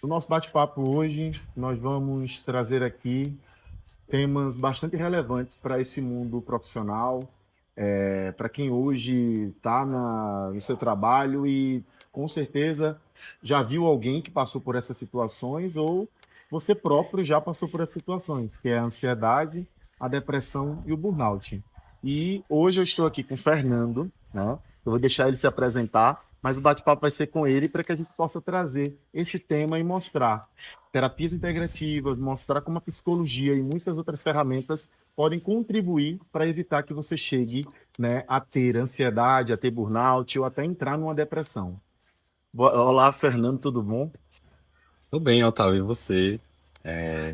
No nosso bate-papo hoje, nós vamos trazer aqui temas bastante relevantes para esse mundo profissional, para quem hoje está no seu trabalho e com certeza já viu alguém que passou por essas situações ou você próprio já passou por essas situações, que é a ansiedade, a depressão e o burnout. E hoje eu estou aqui com o Fernando, né? Eu vou deixar ele se apresentar, mas o bate-papo vai ser com ele para que a gente possa trazer esse tema e mostrar terapias integrativas, mostrar como a psicologia e muitas outras ferramentas podem contribuir para evitar que você chegue, né, a ter ansiedade, a ter burnout ou até entrar numa depressão. Olá, Fernando, tudo bom? Tudo bem, Otávio, e você?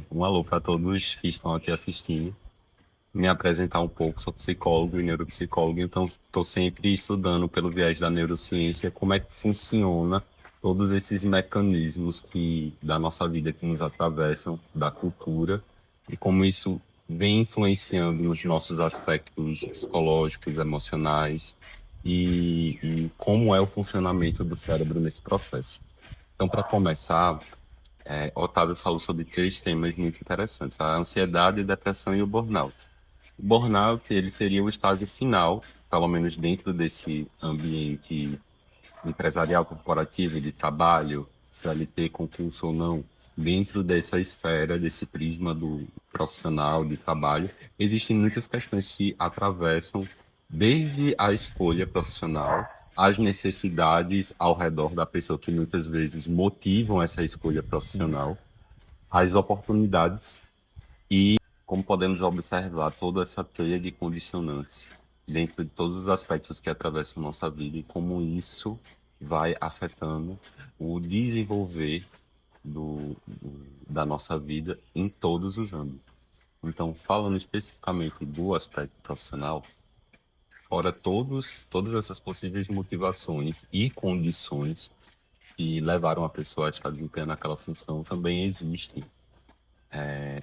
Um alô para todos que estão aqui assistindo. Me apresentar um pouco, sou psicólogo e neuropsicólogo, então estou sempre estudando pelo viés da neurociência como é que funciona todos esses mecanismos da nossa vida que nos atravessam, da cultura, e como isso vem influenciando nos nossos aspectos psicológicos, emocionais, e como é o funcionamento do cérebro nesse processo. Então, para começar, Otávio falou sobre três temas muito interessantes: a ansiedade, a depressão e o burnout. O burnout, ele seria o estágio final, pelo menos dentro desse ambiente empresarial, corporativo, de trabalho, CLT, concurso ou não, dentro dessa esfera, desse prisma do profissional de trabalho, existem muitas questões que atravessam desde a escolha profissional, as necessidades ao redor da pessoa que muitas vezes motivam essa escolha Sim. profissional, as oportunidades, como podemos observar toda essa teia de condicionantes dentro de todos os aspectos que atravessam nossa vida e como isso vai afetando o desenvolver da nossa vida em todos os âmbitos. Então, falando especificamente do aspecto profissional, fora todas essas possíveis motivações e condições que levaram a pessoa a estar desempenhando aquela função, também existem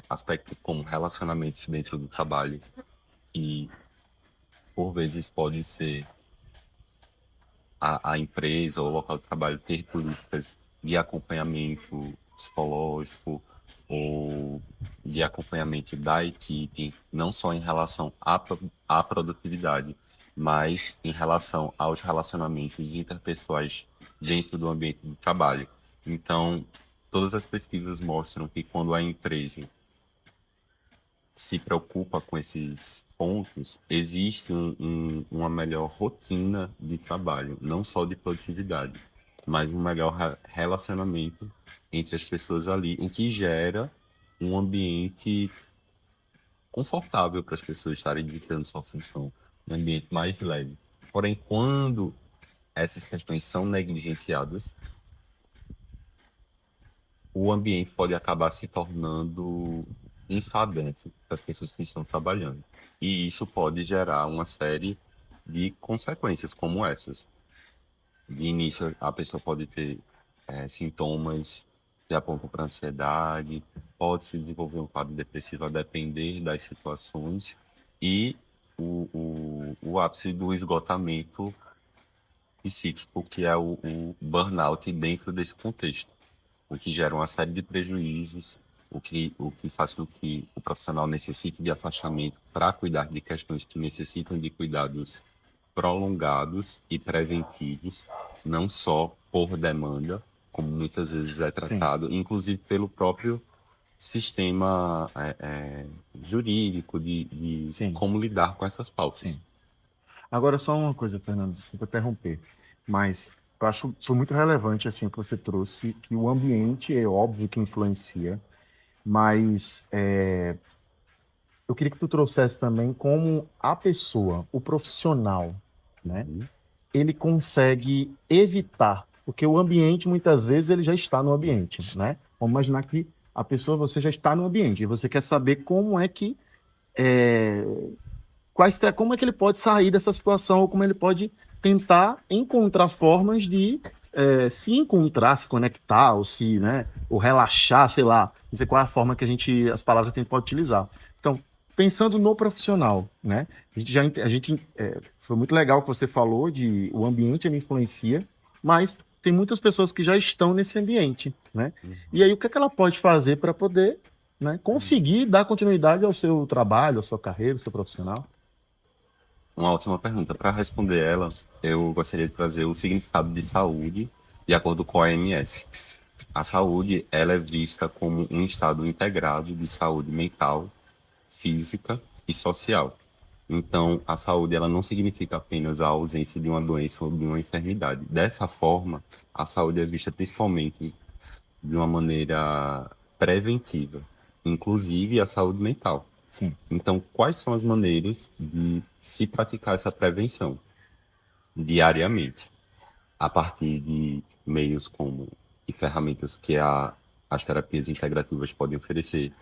aspectos como relacionamentos dentro do trabalho, que por vezes pode ser a empresa ou o local de trabalho ter políticas de acompanhamento psicológico ou de acompanhamento da equipe, não só em relação à produtividade, mas em relação aos relacionamentos interpessoais dentro do ambiente de trabalho. Então, todas as pesquisas mostram que quando a empresa se preocupa com esses pontos, existe uma melhor rotina de trabalho, não só de produtividade, mas um melhor relacionamento entre as pessoas ali, o que gera um ambiente confortável para as pessoas estarem dedicando sua função, um ambiente mais leve. Porém, quando essas questões são negligenciadas, o ambiente pode acabar se tornando enfadante para as pessoas que estão trabalhando. E isso pode gerar uma série de consequências como essas. De início, a pessoa pode ter sintomas que apontam para ansiedade, pode se desenvolver um quadro depressivo a depender das situações e o ápice do esgotamento psíquico, que é o burnout dentro desse contexto, o que gera uma série de prejuízos, o que faz com que o profissional necessite de afastamento para cuidar de questões que necessitam de cuidados prolongados e preventivos, não só por demanda, como muitas vezes é Sim, tratado, inclusive pelo próprio sistema jurídico de sim, como lidar com essas pautas. sim. Agora só uma coisa, Fernando, desculpa interromper, mas eu acho que foi muito relevante assim que você trouxe que o ambiente é óbvio que influencia, mas eu queria que tu trouxesse também como a pessoa, o profissional, né? Uhum. Ele consegue evitar, porque o ambiente muitas vezes ele já está no ambiente, né? Vamos imaginar que a pessoa você já está no ambiente e você quer saber como é que é, como é que ele pode sair dessa situação ou como ele pode tentar encontrar formas de se encontrar, se conectar ou se, né, ou relaxar, sei lá, não sei qual é a forma que as palavras que a gente pode utilizar. Então, pensando no profissional, né, foi muito legal o que você falou de o ambiente ele influencia, mas tem muitas pessoas que já estão nesse ambiente, né? E aí o que é que ela pode fazer para poder, né, conseguir dar continuidade ao seu trabalho, à sua carreira, ao seu profissional? Uma ótima pergunta. Para responder ela, eu gostaria de trazer o significado de saúde de acordo com a OMS. A saúde, ela é vista como um estado integrado de saúde mental, física e social. Então, a saúde, ela não significa apenas a ausência de uma doença ou de uma enfermidade. Dessa forma, a saúde é vista principalmente de uma maneira preventiva, inclusive a saúde mental. Sim. Então, quais são as maneiras de se praticar essa prevenção diariamente? A partir de meios como e ferramentas que as terapias integrativas podem oferecer,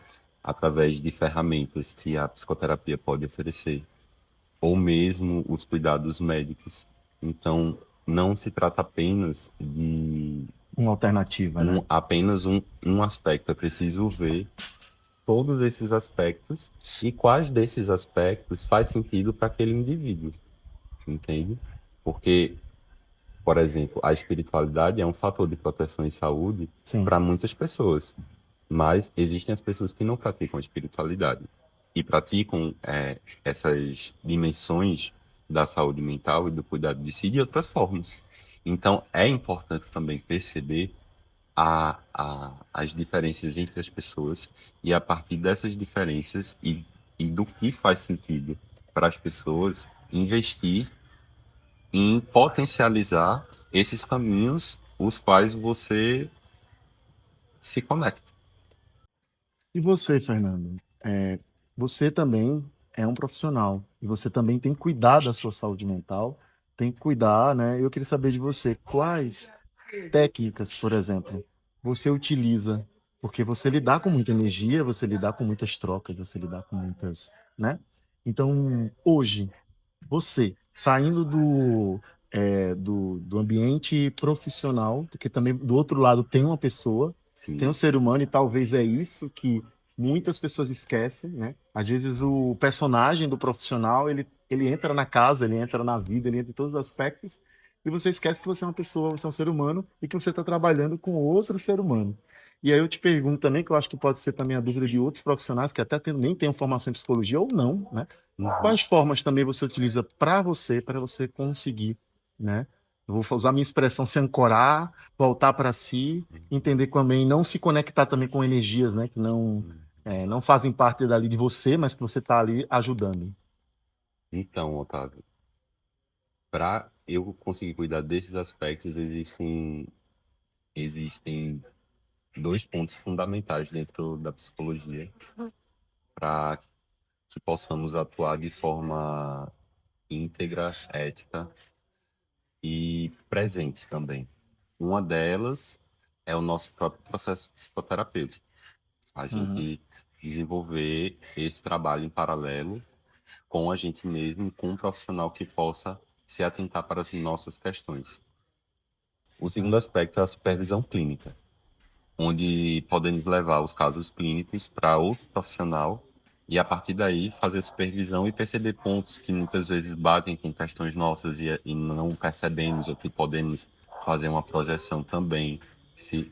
através de ferramentas que a psicoterapia pode oferecer, ou mesmo os cuidados médicos. Então, não se trata apenas de Uma alternativa, né? apenas um aspecto, é preciso ver todos esses aspectos e quais desses aspectos faz sentido para aquele indivíduo, entende? Porque, por exemplo, a espiritualidade é um fator de proteção e saúde Sim. para muitas pessoas, mas existem as pessoas que não praticam a espiritualidade e praticam essas dimensões da saúde mental e do cuidado de si de outras formas. Então, é importante também perceber as diferenças entre as pessoas e a partir dessas diferenças e do que faz sentido para as pessoas investir em potencializar esses caminhos os quais você se conecta. E você, Fernando? Você também é um profissional e você também tem que cuidar da sua saúde mental, tem que cuidar, né? Eu queria saber de você quais técnicas, por exemplo, você utiliza, porque você lidar com muita energia, você lidar com muitas trocas, você lidar com muitas, né? Então, hoje, você saindo do ambiente profissional, porque também do outro lado tem uma pessoa, tem Sim, um ser humano, e talvez é isso que muitas pessoas esquecem, né? Às vezes o personagem do profissional, ele entra na casa, ele entra na vida, ele entra em todos os aspectos, e você esquece que você é uma pessoa, você é um ser humano, e que você está trabalhando com outro ser humano. E aí eu te pergunto também, que eu acho que pode ser também a dúvida de outros profissionais que até nem têm formação em psicologia ou não, né? Quais formas também você utiliza para você conseguir, né? Eu vou usar a minha expressão se ancorar, voltar para si, entender também, não se conectar também com energias, né? Que não fazem parte dali de você, mas que você está ali ajudando. então, Otávio, para eu conseguir cuidar desses aspectos, existem dois pontos fundamentais dentro da psicologia para que possamos atuar de forma íntegra, ética e presente também. Uma delas é o nosso próprio processo psicoterapêutico. A Uhum. gente desenvolver esse trabalho em paralelo com a gente mesmo, com um profissional que possa se atentar para as nossas questões. O segundo aspecto é a supervisão clínica, onde podemos levar os casos clínicos para outro profissional e, a partir daí, fazer supervisão e perceber pontos que muitas vezes batem com questões nossas e não percebemos ou que podemos fazer uma projeção também,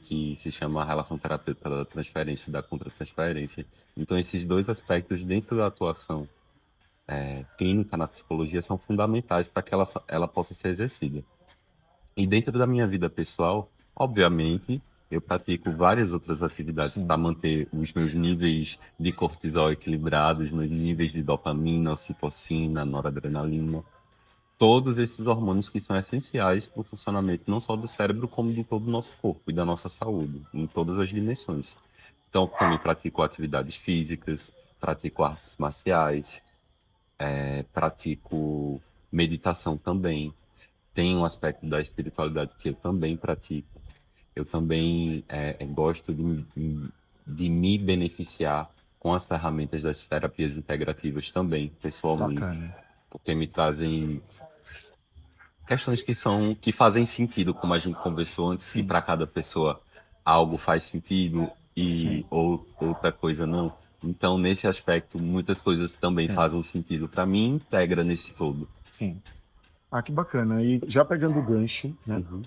que se chama a relação terapêutica da transferência e da contratransferência. Então, esses dois aspectos dentro da atuação clínica na psicologia são fundamentais para que ela possa ser exercida. E dentro da minha vida pessoal, obviamente, eu pratico várias outras atividades para Sim, manter os meus níveis de cortisol equilibrados, meus sim, níveis de dopamina, ocitocina, noradrenalina, todos esses hormônios que são essenciais para o funcionamento não só do cérebro, como de todo o nosso corpo e da nossa saúde, em todas as dimensões. Então, também pratico atividades físicas, pratico artes marciais, pratico meditação também. Tem um aspecto da espiritualidade que eu também pratico. Eu também gosto de me beneficiar com as ferramentas das terapias integrativas também, pessoalmente, bacana. porque me trazem questões que fazem sentido, como a gente conversou antes, que Sim, para cada pessoa algo faz sentido e sim, outra coisa não. Então, nesse aspecto, muitas coisas também sim, fazem sentido para mim, integra nesse todo. sim. Ah, que bacana. E já pegando o gancho, né? Uhum.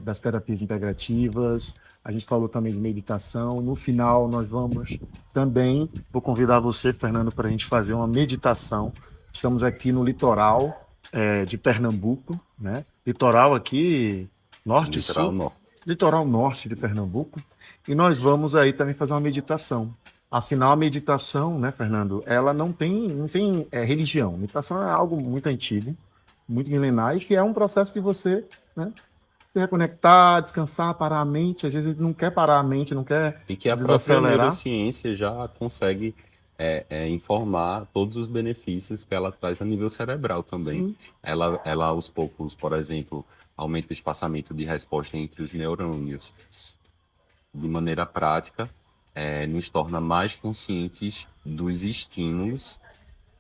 das terapias integrativas, a gente falou também de meditação. No final, nós vamos também, vou convidar você, Fernando, para a gente fazer uma meditação. Estamos aqui no litoral de Pernambuco, né? Litoral aqui, norte e Litoral sul, norte. litoral norte de Pernambuco, e nós vamos aí também fazer uma meditação. Afinal, a meditação, né, Fernando, ela não tem religião. Meditação é algo muito antigo, muito milenar, e que é um processo de você, né, se reconectar, descansar, parar a mente. Às vezes a gente não quer parar a mente, não quer E que a própria desacelerar. neurociência já consegue informar todos os benefícios que ela traz a nível cerebral também. Sim, Ela aos poucos, por exemplo, aumenta o espaçamento de resposta entre os neurônios. De maneira prática, nos torna mais conscientes dos estímulos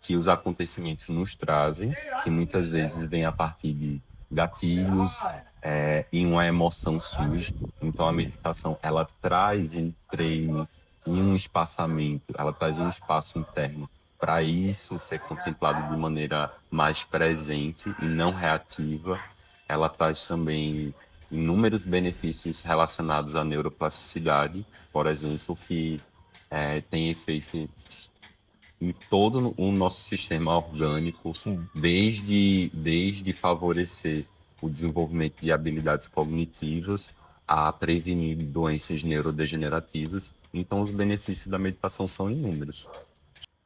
que os acontecimentos nos trazem, que muitas vezes vem a partir de gatilhos e uma emoção surge. Então a meditação ela traz um treino e um espaçamento, ela traz um espaço interno para isso ser contemplado de maneira mais presente e não reativa. Ela traz também inúmeros benefícios relacionados à neuroplasticidade, por exemplo, que tem efeito em todo o nosso sistema orgânico, sim. desde favorecer o desenvolvimento de habilidades cognitivas a prevenir doenças neurodegenerativas. Então, os benefícios da meditação são inúmeros.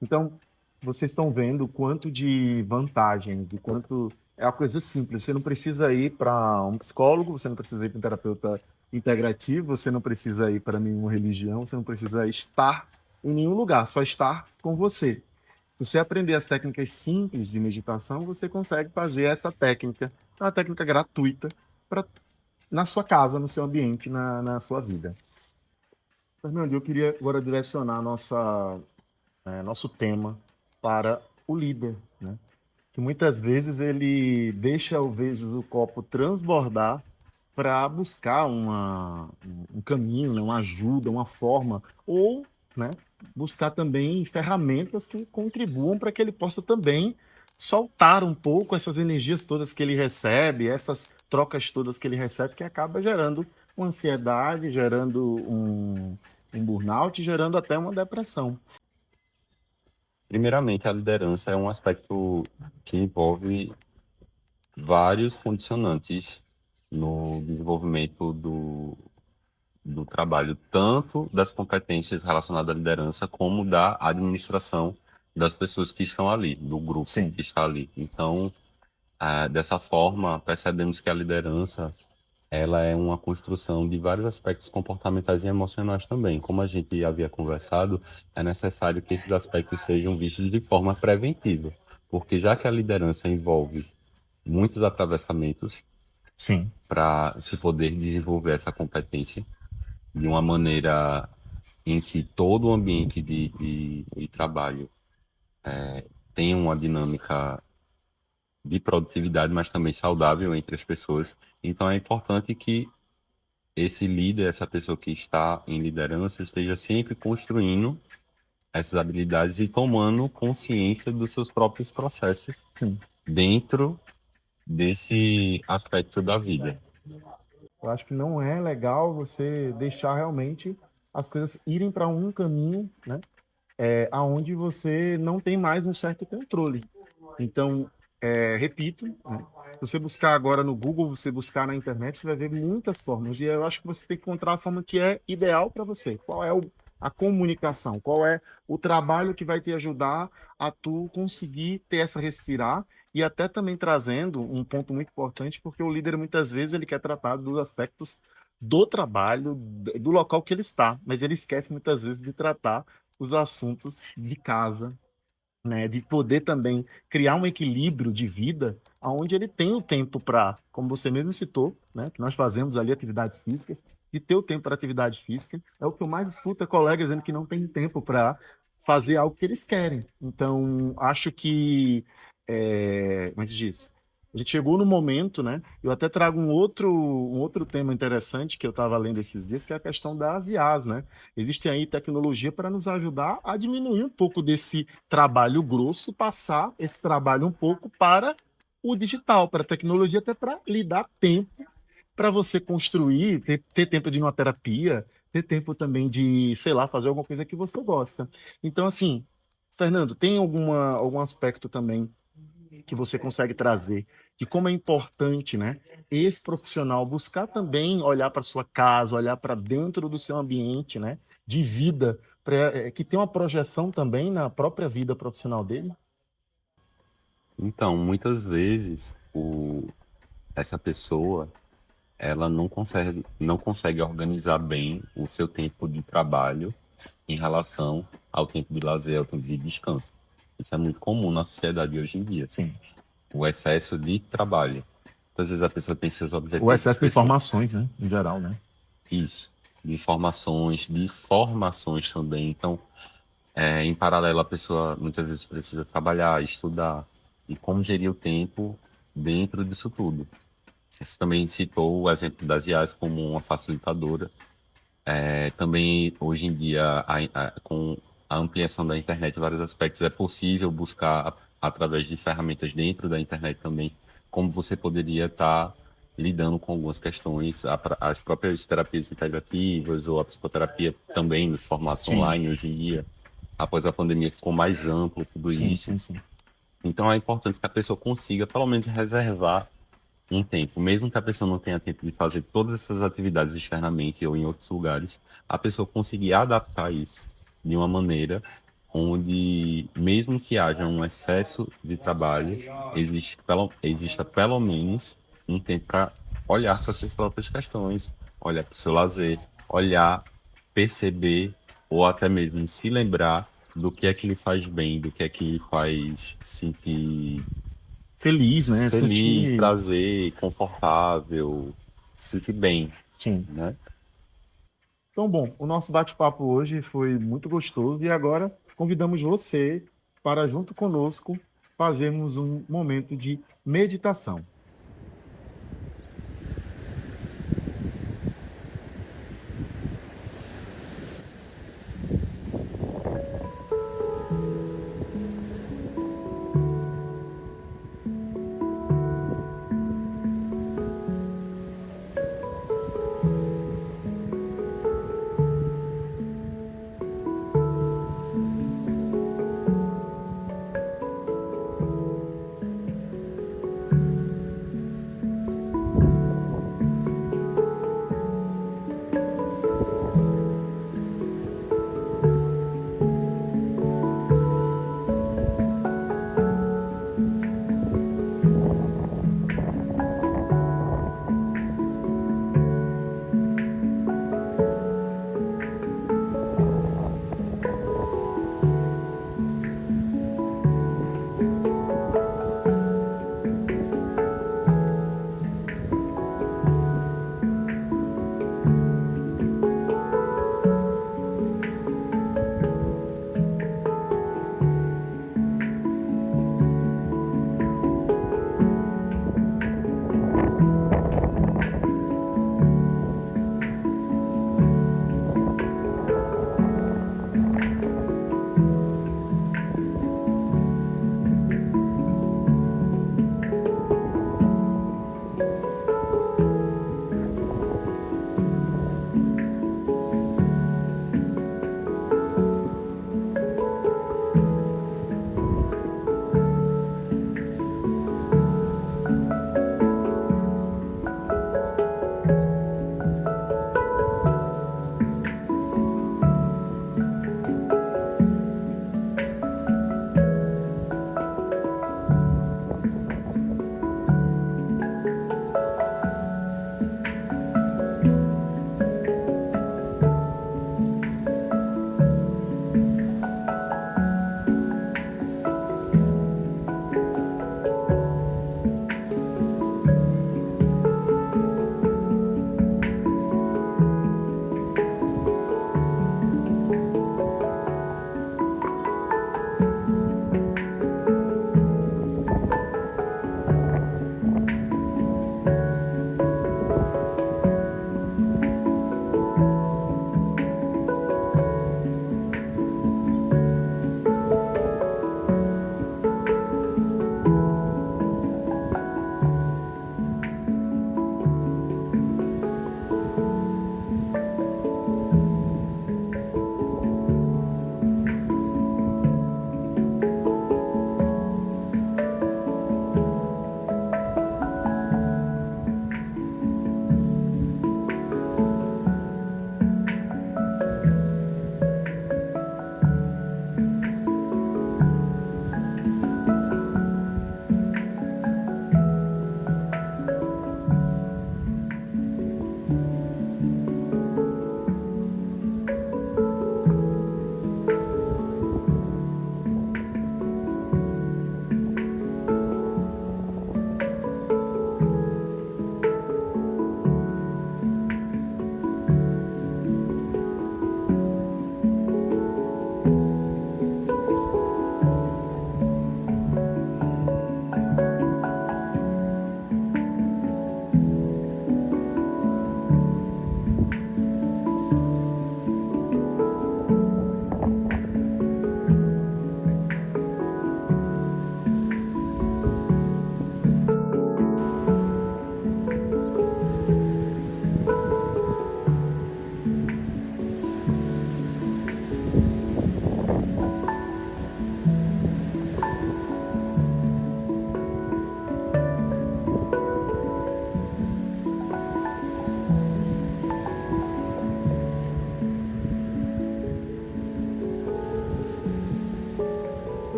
Então, vocês estão vendo o quanto de vantagens, o quanto é uma coisa simples. Você não precisa ir para um psicólogo, você não precisa ir para um terapeuta integrativo, você não precisa ir para nenhuma religião, você não precisa estar em nenhum lugar, só estar com você. Se você aprender as técnicas simples de meditação, você consegue fazer essa técnica, é uma técnica gratuita, pra, na sua casa, no seu ambiente, na sua vida. Fernando, eu queria agora direcionar nosso tema para o líder, né? Que muitas vezes ele deixa, às vezes, o copo transbordar para buscar um caminho, né? Uma ajuda, uma forma, ou, né, buscar também ferramentas que contribuam para que ele possa também soltar um pouco essas energias todas que ele recebe, essas trocas todas que ele recebe, que acaba gerando uma ansiedade, gerando um burnout, gerando até uma depressão. Primeiramente, a liderança é um aspecto que envolve vários condicionantes no desenvolvimento do trabalho, tanto das competências relacionadas à liderança, como da administração das pessoas que estão ali, do grupo Sim. que está ali. Então, dessa forma, percebemos que a liderança ela é uma construção de vários aspectos comportamentais e emocionais também. Como a gente havia conversado, é necessário que esses aspectos sejam vistos de forma preventiva, porque já que a liderança envolve muitos atravessamentos Sim. para se poder desenvolver essa competência de uma maneira em que todo o ambiente de trabalho tenha uma dinâmica de produtividade, mas também saudável entre as pessoas. Então é importante que esse líder, essa pessoa que está em liderança, esteja sempre construindo essas habilidades e tomando consciência dos seus próprios processos Sim. dentro desse aspecto da vida. Eu acho que não é legal você deixar realmente as coisas irem para um caminho, né? Aonde você não tem mais um certo controle. Então, repito, né? Se você buscar agora no Google, você buscar na internet, você vai ver muitas formas. E eu acho que você tem que encontrar a forma que é ideal para você. Qual é a comunicação? Qual é o trabalho que vai te ajudar a tu conseguir ter essa respirar e até também trazendo um ponto muito importante, porque o líder muitas vezes ele quer tratar dos aspectos do trabalho, do local que ele está, mas ele esquece muitas vezes de tratar os assuntos de casa, né, de poder também criar um equilíbrio de vida onde ele tem o tempo para, como você mesmo citou, né, que nós fazemos ali atividades físicas, de ter o tempo para atividade física. É o que eu mais escuto é colegas dizendo que não tem tempo para fazer algo que eles querem. Então, acho que, como é que se diz? A gente chegou no momento, né? Eu até trago um outro tema interessante que eu estava lendo esses dias, que é a questão das IAs, né? Existe aí tecnologia para nos ajudar a diminuir um pouco desse trabalho grosso, passar esse trabalho um pouco para o digital, para a tecnologia, até para lhe dar tempo para você construir, ter tempo de ir numa terapia, ter tempo também de, sei lá, fazer alguma coisa que você gosta. Então, assim, Fernando, tem algum aspecto também que você consegue trazer de como é importante, né, esse profissional buscar também olhar para sua casa, olhar para dentro do seu ambiente, né, de vida, que tem uma projeção também na própria vida profissional dele? Então, muitas vezes, essa pessoa, ela não consegue organizar bem o seu tempo de trabalho em relação ao tempo de lazer, ao tempo de descanso. Isso é muito comum na sociedade hoje em dia. Sim. O excesso de trabalho. Muitas vezes a pessoa tem seus O objetivos excesso de pessoais. informações, né, em geral, né? Isso. De informações, de formações também. Então, em paralelo, a pessoa muitas vezes precisa trabalhar, estudar. E como gerir o tempo dentro disso tudo. Você também citou o exemplo das IAs como uma facilitadora. Também, hoje em dia, com a ampliação da internet em vários aspectos, é possível buscar, através de ferramentas dentro da internet também, como você poderia estar lidando com algumas questões, as próprias terapias integrativas ou a psicoterapia também, nos formatos Sim, online hoje em dia. Após a pandemia, ficou mais amplo tudo sim, isso. sim, sim. Então, é importante que a pessoa consiga, pelo menos, reservar um tempo, mesmo que a pessoa não tenha tempo de fazer todas essas atividades externamente ou em outros lugares, a pessoa conseguir adaptar isso de uma maneira onde, mesmo que haja um excesso de trabalho, exista pelo menos um tempo para olhar para suas próprias questões, olhar para o seu lazer, olhar, perceber ou até mesmo se lembrar do que é que lhe faz bem, do que é que lhe faz sentir Feliz, né? feliz, Sentir. prazer, confortável, se sentir bem, Sim. né? Então, bom, o nosso bate-papo hoje foi muito gostoso e agora convidamos você para, junto conosco, fazermos um momento de meditação.